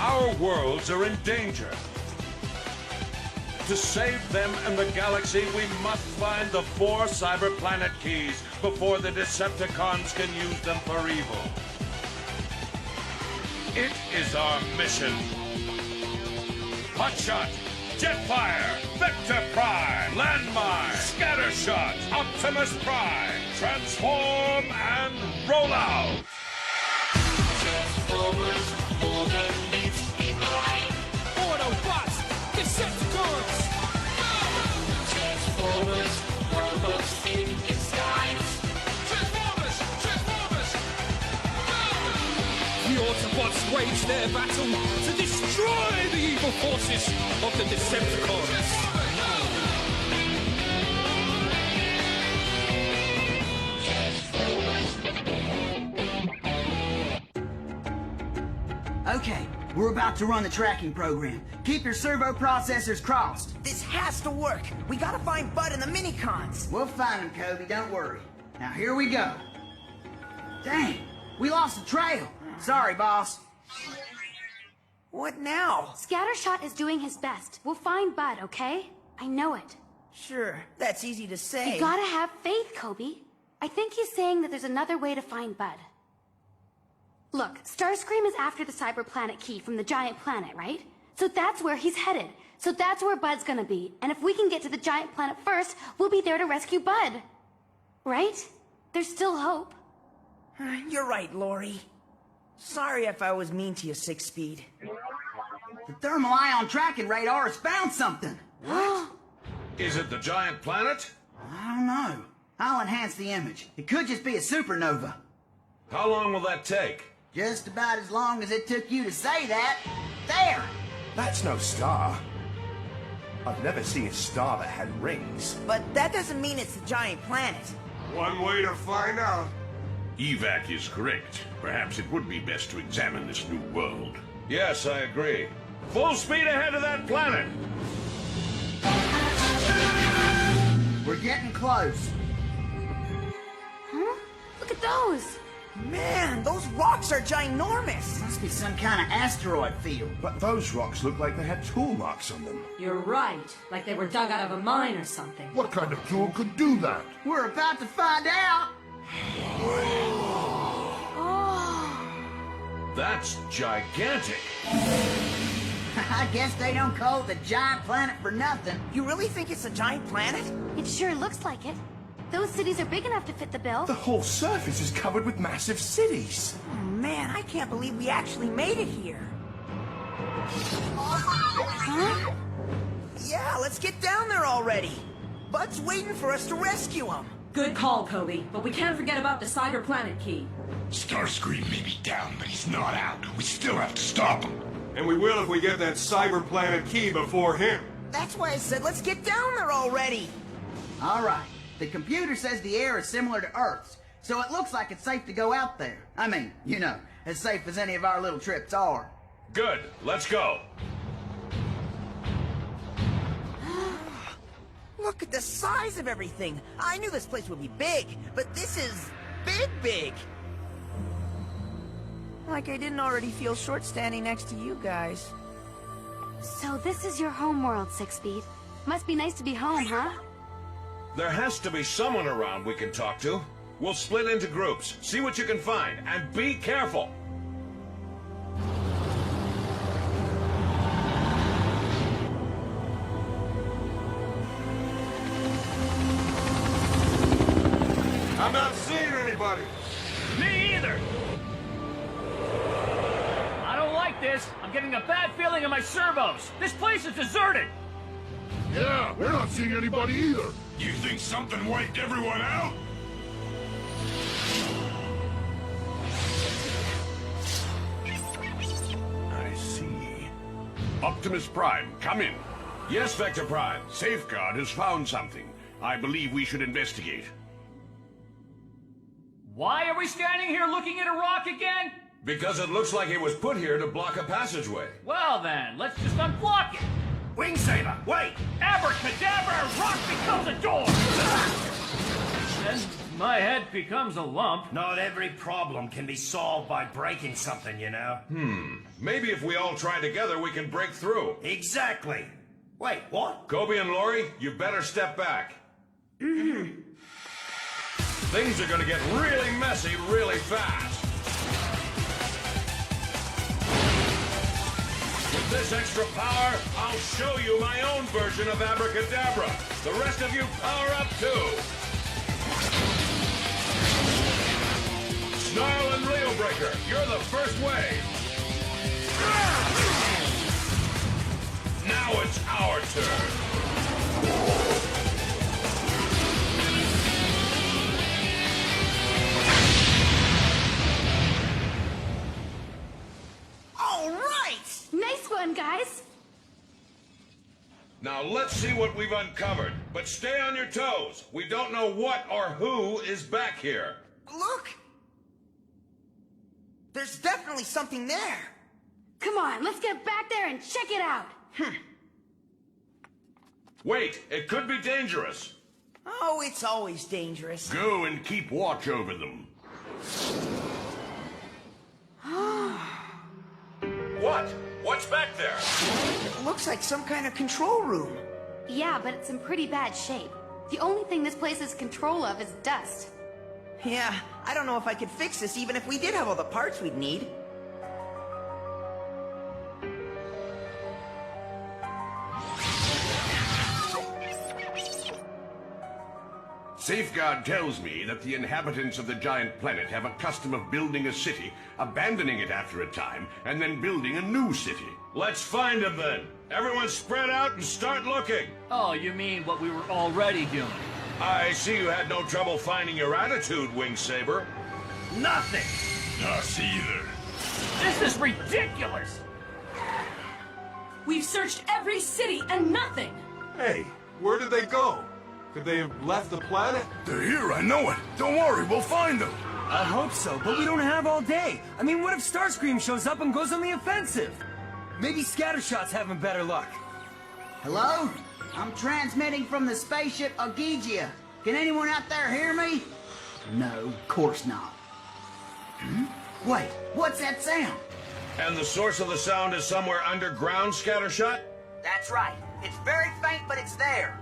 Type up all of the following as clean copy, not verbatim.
Our worlds are in danger. To save them and the galaxy, we must find the 4 cyber planet keys before the Decepticons can use them for evil. It is our mission. Hotshot, Jetfire, Vector Prime, Landmine, Scattershot, Optimus Prime, transform and roll out! Transformers, more than meets the eye. Autobots, Decepticons! Transformers, robots in disguise. Transformers! Transformers! The Autobots wage their battle to destroy the evil forces of the Decepticons! Okay, we're about to run the tracking program. Keep your servo processors crossed. This has to work. We gotta find Bud and the minicons. We'll find them, Kobe, don't worry. Now here we go. Dang, we lost the trail. Sorry, boss. What now? Scattershot is doing his best. We'll find Bud, okay? I know it. Sure, that's easy to say. You gotta have faith, Kobe. I think he's saying that there's another way to find Bud. Look, Starscream is after the cyber planet key from the giant planet, right? So that's where he's headed. So that's where Bud's gonna be. And if we can get to the giant planet first, we'll be there to rescue Bud. Right? There's still hope. You're right, Lori. Sorry if I was mean to you, 6-Speed. The thermal ion tracking radar has found something. What? Is it the giant planet? I don't know. I'll enhance the image. It could just be a supernova. How long will that take? Just about as long as it took you to say that. There! That's no star. I've never seen a star that had rings. But that doesn't mean it's the giant planet. One way to find out. Evac is correct. Perhaps it would be best to examine this new world. Yes, I agree. Full speed ahead of that planet! We're getting close. Huh? Look at those! Man, those rocks are ginormous. Must be some kind of asteroid field. But those rocks look like they had tool marks on them. You're right. Like they were dug out of a mine or something. What kind of tool could do that? We're about to find out. That's gigantic. I guess they don't call it the giant planet for nothing. You really think it's a giant planet? It sure looks like it. Those cities are big enough to fit the bill. The whole surface is covered with massive cities. Oh, man, I can't believe we actually made it here. Huh? Yeah, let's get down there already. Bud's waiting for us to rescue him. Good call, Kobe. But we can't forget about the cyber planet key. Starscream may be down, but he's not out. We still have to stop him. And we will if we get that cyber planet key before him. That's why I said let's get down there already. All right. The computer says the air is similar to Earth's, so it looks like it's safe to go out there. I mean, you know, as safe as any of our little trips are. Good, let's go. Look at the size of everything. I knew this place would be big, but this is big, big. Like I didn't already feel short standing next to you guys. So this is your home world, 6-Speed. Must be nice to be home, huh? There has to be someone around we can talk to. We'll split into groups, see what you can find, and be careful. I'm not seeing anybody. Me either! I don't like this. I'm getting a bad feeling in my servos. This place is deserted. Yeah, we're not seeing anybody either. You think something wiped everyone out? I see. Optimus Prime, come in. Yes, Vector Prime. Safeguard has found something. I believe we should investigate. Why are we standing here looking at a rock again? Because it looks like it was put here to block a passageway. Well then, let's just unblock it. Wing Saber, wait! Abracadabra, rock becomes a door! Then My head becomes a lump. Not every problem can be solved by breaking something, you know? Maybe if we all try together, we can break through. Exactly. Wait, what? Kobe and Lori, you better step back. Things are gonna get really messy really fast. With this extra power, I'll show you my own version of Abracadabra. The rest of you power up too. Snarl and Rail Breaker, you're the first wave. Now it's our turn. All right! Nice one, guys. Now let's see what we've uncovered. But stay on your toes. We don't know what or who is back here. Look! There's definitely something there. Come on, let's get back there and check it out. Wait, it could be dangerous. Oh, it's always dangerous. Go and keep watch over them. What? What's back there? It looks like some kind of control room. Yeah, but it's in pretty bad shape. The only thing this place has control of is dust. Yeah, I don't know if I could fix this even if we did have all the parts we'd need. Safeguard tells me that the inhabitants of the giant planet have a custom of building a city, abandoning it after a time, and then building a new city. Let's find them then. Everyone spread out and start looking. Oh, you mean what we were already doing? I see you had no trouble finding your attitude, Wing Saber. Nothing! Us either. This is ridiculous! We've searched every city and nothing! Hey, where did they go? Could they have left the planet? They're here, I know it. Don't worry, we'll find them. I hope so, but we don't have all day. I mean, what if Starscream shows up and goes on the offensive? Maybe Scattershot's having better luck. Hello? I'm transmitting from the spaceship Ogygia. Can anyone out there hear me? No, of course not. Wait, what's that sound? And the source of the sound is somewhere underground, Scattershot? That's right. It's very faint, but it's there.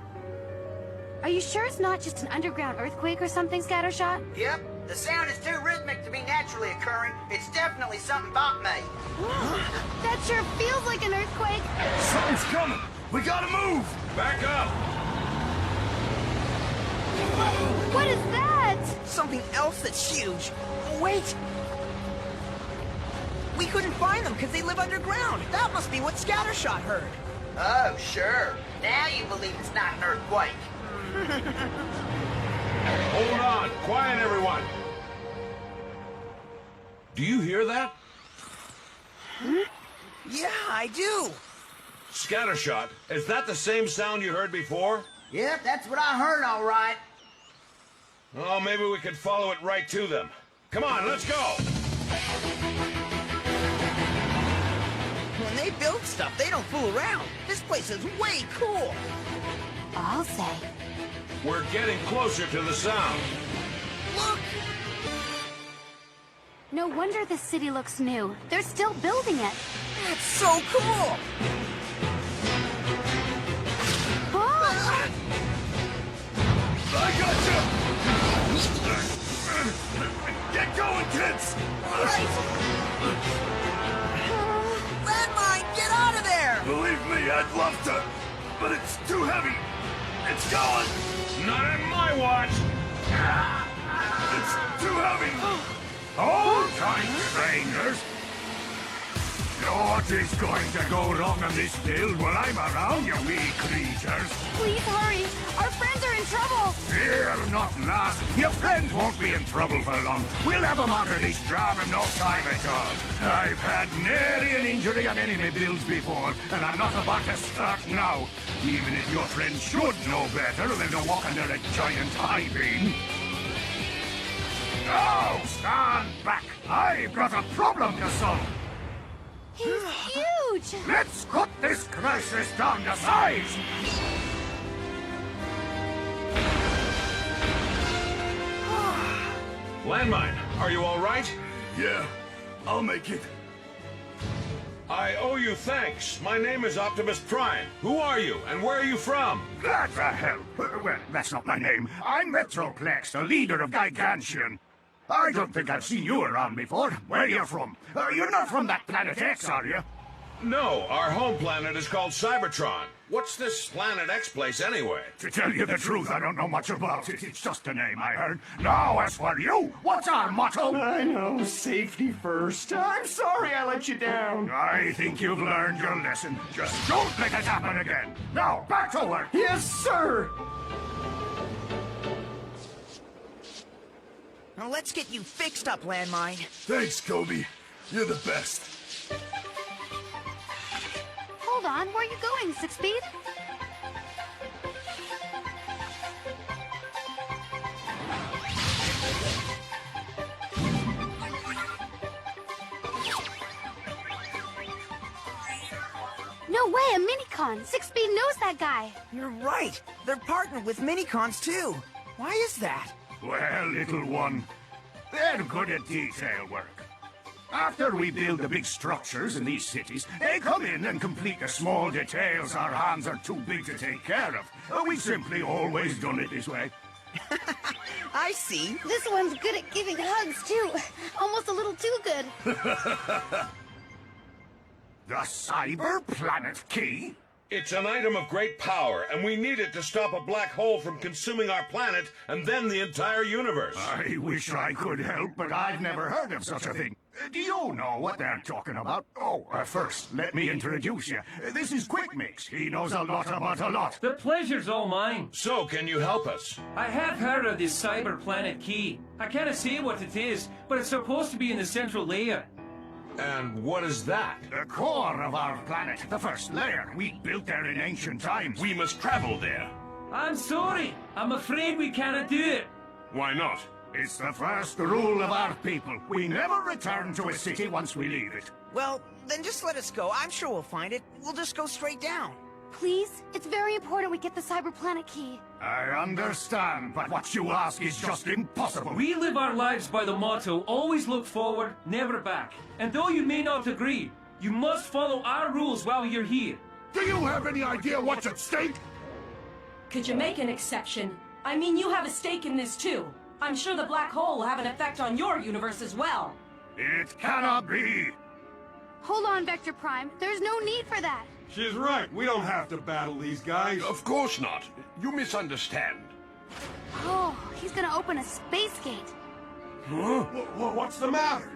Are you sure it's not just an underground earthquake or something, Scattershot? Yep, the sound is too rhythmic to be naturally occurring. It's definitely something Bop made. That sure feels like an earthquake. Something's coming. We gotta move. Back up! What is that? Something else that's huge. Wait! We couldn't find them because they live underground. That must be what Scattershot heard. Oh, sure. Now you believe it's not an earthquake. Hold on. Quiet, everyone. Do you hear that? Yeah, I do. Scattershot, is that the same sound you heard before? Yep, that's what I heard, all right. Oh, maybe we could follow it right to them. Come on, let's go! When they build stuff, they don't fool around. This place is way cool. I'll say. We're getting closer to the sound. Look! No wonder this city looks new. They're still building it. That's so cool! Oh! I gotcha! Get going, kids! Right! Landmine, get out of there! Believe me, I'd love to, but it's too heavy. It's going! Not on my watch! It's too heavy! Hold tight, strangers! What is going to go wrong on this build while I'm around, you wee creatures? Please hurry. Our friends are in trouble. Fear not, lass. Your friends won't be in trouble for long. We'll have them out of this job in no time at all. I've had nary an injury on any of my builds before, and I'm not about to start now. Even if your friends should know better than to walk under a giant high beam. Now, stand back. I've got a problem to solve. He's huge. Let's cut this crisis down to size. Landmine, are you all right? Yeah, I'll make it. I owe you thanks. My name is Optimus Prime. Who are you, and where are you from? What the hell? Well, that's not my name. I'm Metroplex, the leader of Gigantian. I don't think I've seen you around before. Where are you from? You're not from that planet X, are you? No, our home planet is called Cybertron. What's this Planet X place anyway? To tell you the truth, I don't know much about it. It's just a name I heard. Now, as for you, what's our motto? I know, safety first. I'm sorry I let you down. I think you've learned your lesson. Just don't let it happen again. Now, back to work. Yes, sir. Now let's get you fixed up, Landmine. Thanks, Kobe. You're the best. Hold on, where are you going, Six Speed? No way, a Minicon! Six Speed knows that guy! You're right. They're partnered with Minicons, too. Why is that? Well, little one, they're good at detail work. After we build the big structures in these cities, they come in and complete the small details our hands are too big to take care of. We've simply always done it this way. I see. This one's good at giving hugs, too. Almost a little too good. The Cyber Planet Key? It's an item of great power, and we need it to stop a black hole from consuming our planet and then the entire universe. I wish I could help, but I've never heard of such a thing. Do you know what they're talking about? Oh, first, let me introduce you. This is Quick Mix. He knows a lot about a lot. The pleasure's all mine. So, can you help us? I have heard of this Cyber Planet Key. I can't say what it is, but it's supposed to be in the central layer. And what is that? The core of our planet, the first layer. We built there in ancient times. We must travel there. I'm sorry. I'm afraid we cannot do it. Why not? It's the first rule of our people. We never return to a city once we leave it. Well, then just let us go. I'm sure we'll find it. We'll just go straight down. Please? It's very important we get the Cyber Planet Key. I understand, but what you ask is just impossible. We live our lives by the motto, always look forward, never back. And though you may not agree, you must follow our rules while you're here. Do you have any idea what's at stake? Could you make an exception? I mean, you have a stake in this too. I'm sure the black hole will have an effect on your universe as well. It cannot be. Hold on, Vector Prime. There's no need for that. She's right. We don't have to battle these guys. Of course not. You misunderstand. Oh, he's gonna open a space gate. Huh? What's the matter?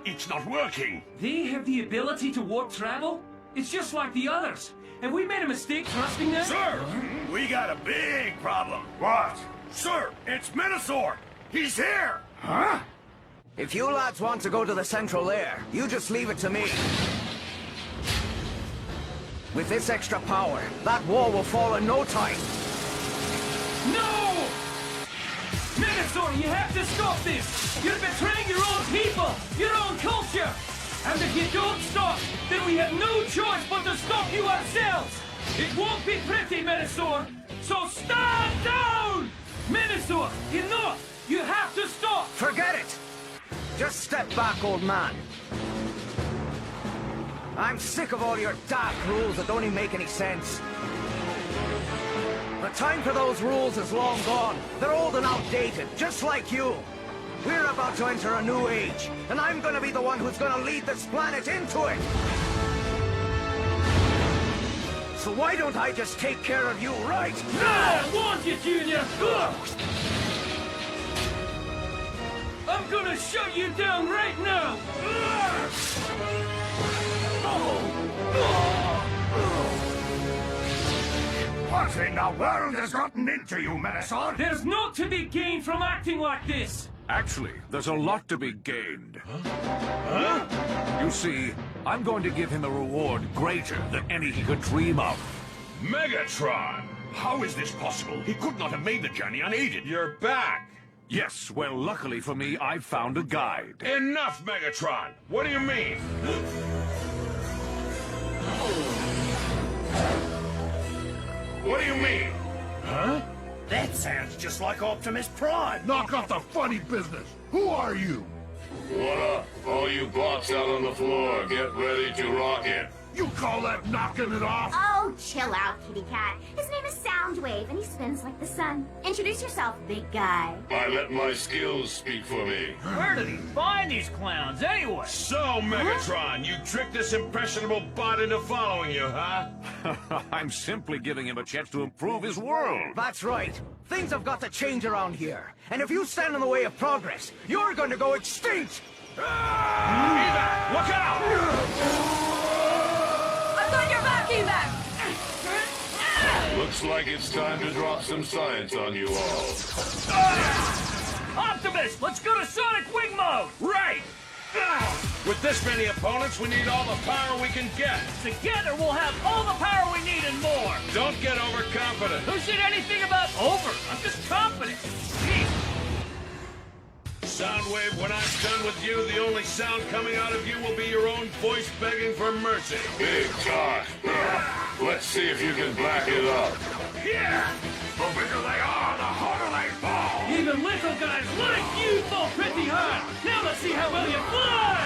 It's not working. They have the ability to warp travel? It's just like the others. Have we made a mistake trusting them? Sir, we got a big problem. What? Sir, it's Minosaur. He's here. Huh? If you lads want to go to the central lair, you just leave it to me. With this extra power, that wall will fall in no time. No! Minosaur, you have to stop this! You're betraying your own people, your own culture! And if you don't stop, then we have no choice but to stop you ourselves! It won't be pretty, Minosaur! So stand down! Minosaur, enough! You have to stop! Forget it! Just step back, old man. I'm sick of all your daft rules that don't even make any sense. The time for those rules is long gone. They're old and outdated, just like you. We're about to enter a new age, and I'm gonna be the one who's gonna lead this planet into it. So why don't I just take care of you right now? I want you, Junior! Ugh. I'm gonna shut you down right now! What in the world has gotten into you, Minosaur? There's not to be gained from acting like this! Actually, there's a lot to be gained. Huh? You see, I'm going to give him a reward greater than any he could dream of. Megatron! How is this possible? He could not have made the journey unaided. You're back! Yes, well, luckily for me, I found a guide. Enough, Megatron! What do you mean? What do you mean? Huh? That sounds just like Optimus Prime. Knock off the funny business. Who are you? What up? All you bots out on the floor, get ready to rock it. You call that knocking it off? Oh, chill out, kitty cat. His name is Soundwave, and he spins like the sun. Introduce yourself, big guy. I let my skills speak for me. Where did he find these clowns, anyway? So, Megatron, you tricked this impressionable bot into following you, huh? I'm simply giving him a chance to improve his world. That's right. Things have got to change around here. And if you stand in the way of progress, you're going to go extinct! Evac, look out! I've got your back, Evac! Looks like it's time to drop some science on you all. Optimus, let's go to Sonic Wing mode! Right! With this many opponents, we need all the power we can get. Together, we'll have all the power we need and more! Don't get overconfident. Who said anything about over? I'm just confident. Jeez. Soundwave, when I'm done with you, the only sound coming out of you will be your own voice begging for mercy. Big talk. Let's see if you can back it up. Yeah! The bigger they are, the harder they fall! Even little guys like you fall pretty hard. Now let's see how well you fly!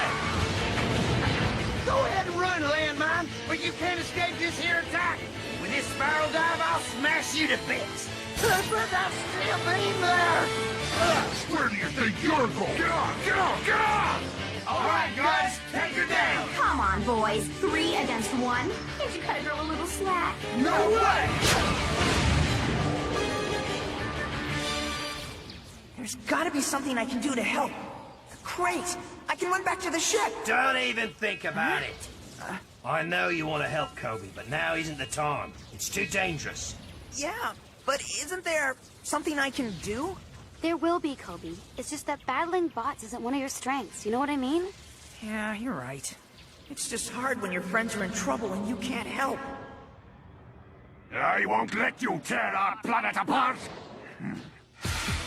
Go ahead and run, landmine, but you can't escape this here attack. With this spiral dive, I'll smash you to bits. But I'm still being there. Where do you think you're going? Get on, get on, get on! All right, guys, take her down. Come on, boys. 3 against 1. Can't you cut a girl a little slack? No way! There's gotta be something I can do to help. Great! I can run back to the ship! Don't even think about it. I know you want to help Kobe, but now isn't the time. It's too dangerous. Yeah, but isn't there something I can do? There will be, Kobe. It's just that battling bots isn't one of your strengths. You know what I mean? Yeah, you're right. It's just hard when your friends are in trouble and you can't help. I won't let you tear our planet apart!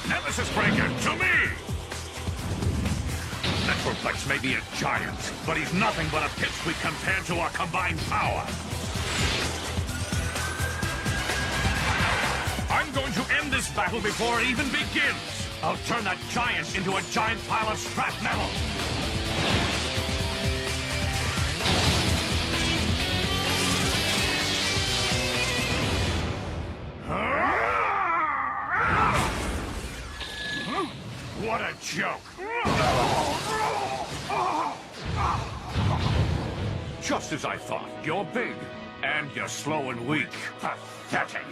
Nemesis Breaker, to me! Metroplex may be a giant, but he's nothing but a pipsqueak compared to our combined power. I'm going to end this battle before it even begins. I'll turn that giant into a giant pile of scrap metal. What a joke! Just as I thought. You're big, and you're slow and weak. Pathetic.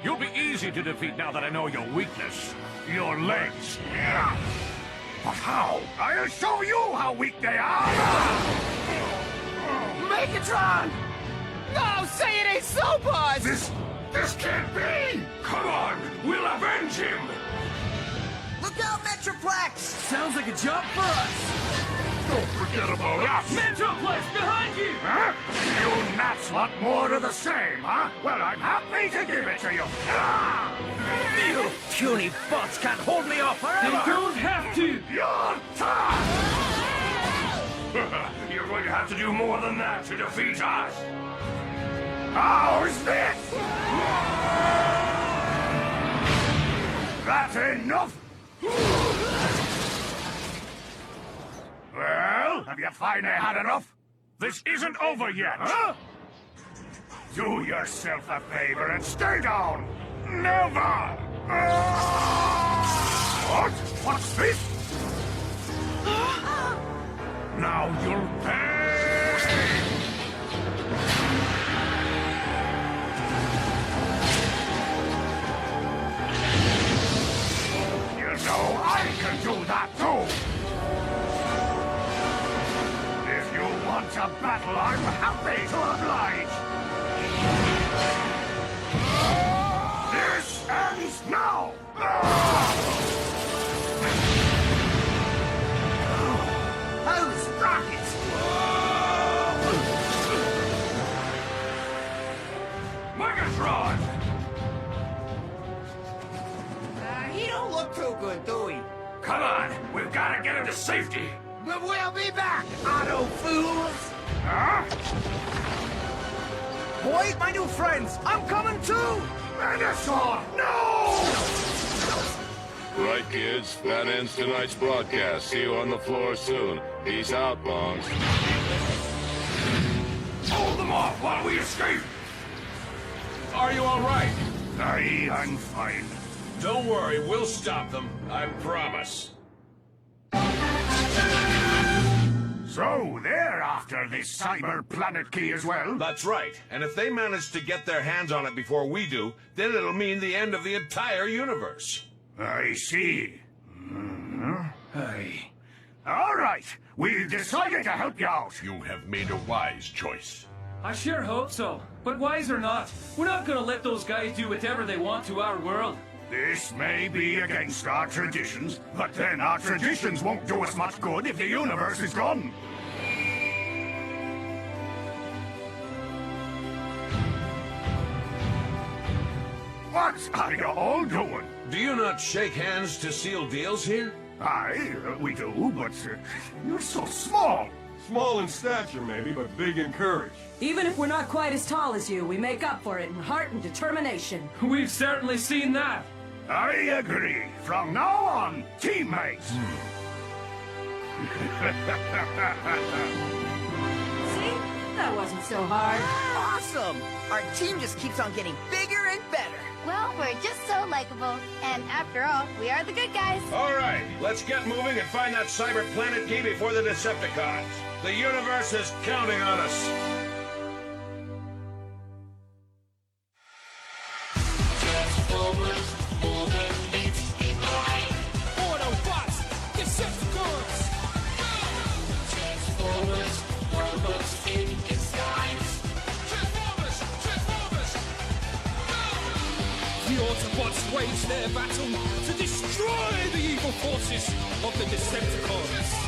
You'll be easy to defeat now that I know your weakness. Your legs. But how? I'll show you how weak they are! Megatron! No, say it ain't so, Buzz! This can't be! Come on, we'll avenge him! Look out, Metroplex! Sounds like a job for us! Don't forget about us! Metroplex, behind you! Huh? You gnats want more of the same, huh? Well, I'm happy to give it to you! You puny bots can't hold me off forever! They don't have to! Your turn! You're going to have to do more than that to defeat us! How's this? That's enough! Well, have you finally had enough? This isn't over yet! Huh? Do yourself a favor and stay down! Never! What? What's this? Now you'll pay! You know I can do that too! If you want a battle, I'm happy to oblige! This ends now! Those rockets! Megatron! He don't look too good, do he? Come on, we've got to get him to safety! But we'll be back, auto fools! Huh? Boy, my new friends, I'm coming too! Menacer! No! Right, kids? That ends tonight's broadcast. See you on the floor soon. Peace out, Bongs. Hold them off while we escape! Are you all right? I'm fine. Don't worry, we'll stop them. I promise. So, they're after this cyber planet key as well? That's right. And if they manage to get their hands on it before we do, then it'll mean the end of the entire universe. I see. All right. We decided to help you out. You have made a wise choice. I sure hope so. But wise or not, we're not gonna let those guys do whatever they want to our world. This may be against our traditions, but then our traditions won't do us much good if the universe is gone. What are you all doing? Do you not shake hands to seal deals here? Aye, we do, but you're so small. Small in stature, maybe, but big in courage. Even if we're not quite as tall as you, we make up for it in heart and determination. We've certainly seen that. I agree. From now on, teammates. See? That wasn't so hard. Awesome! Our team just keeps on getting bigger and better. Well, we're just so likable. And after all, we are the good guys. All right, let's get moving and find that cyber planet key before the Decepticons. The universe is counting on us. Transformers, moving beats in line. Autobots, Decepticons! Transformers, robots in disguise. The Autobots wage their battle to destroy the evil forces of the Decepticons.